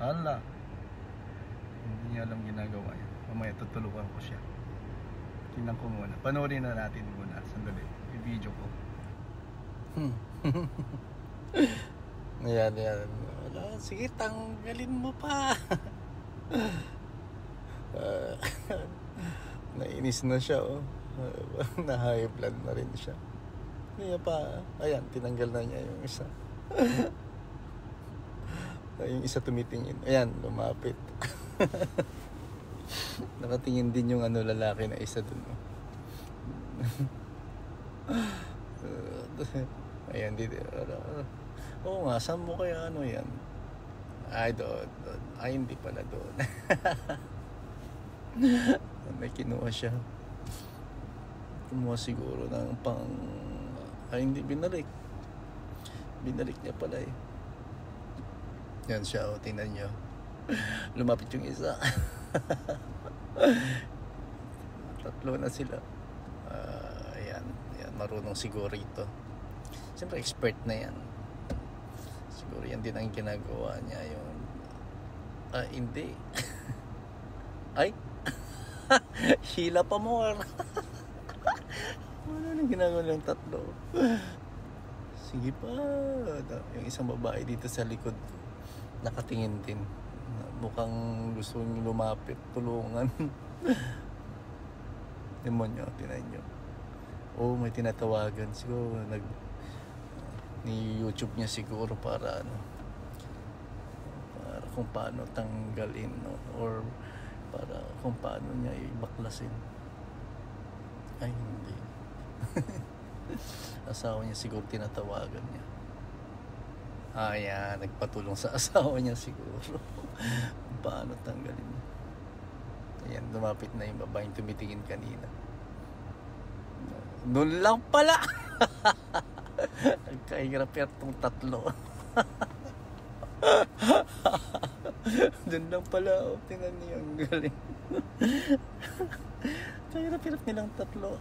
Hala, hindi niya alam ginagawa niya. Mamaya tutulungan ko siya. Tingnan ko muna. Panoorin na natin muna. Sandali. I-video ko. Ayan. Wala, sige, tanggalin mo pa. Nainis na siya, oh. Na-high blood na rin siya. Kaya pa, ayan, tinanggal na niya yung isa. Yung isa tumitingin. Ayan, lumapit. Nakatingin din yung lalaki na isa dun. Ayan, dito. Oo nga, saan mo kaya yan? Ay, doon. Ay, hindi pala doon. May kinuha siya. Kumuha siguro ng ay, hindi, binalik niya pala eh. Yan siya, oh, tingnan nyo. Lumapit yung isa. Tatlo na sila. Ayan, marunong siguro ito. Siyempre expert na yan. Siguro yan din ang ginagawa niya. Yung hindi. Ay, hila pa more. Ano nang ginagawa ng tatlo? Sige pa. Yung isang babae dito sa likod nakatingin din. Mukhang gusto nyo lumapit, tulungan. Demonyo, tinan nyo. Oh, may tinatawagan. Siguro ni YouTube niya siguro para para kung paano tanggalin, no? Or para kung paano niya ibaklasin. Ay, hindi. Asawa niya siguro tinatawagan niya. Ayan, nagpatulong sa asawa niya siguro. Kung paano tanggalin. Ayan, lumapit na yung babaeng tumitingin kanina. Doon lang pala. Nagkahirap-hirap tong tatlo. Doon lang pala. Oh, tingnan niyo, ang galing. Kahirap-hirap nilang tatlo.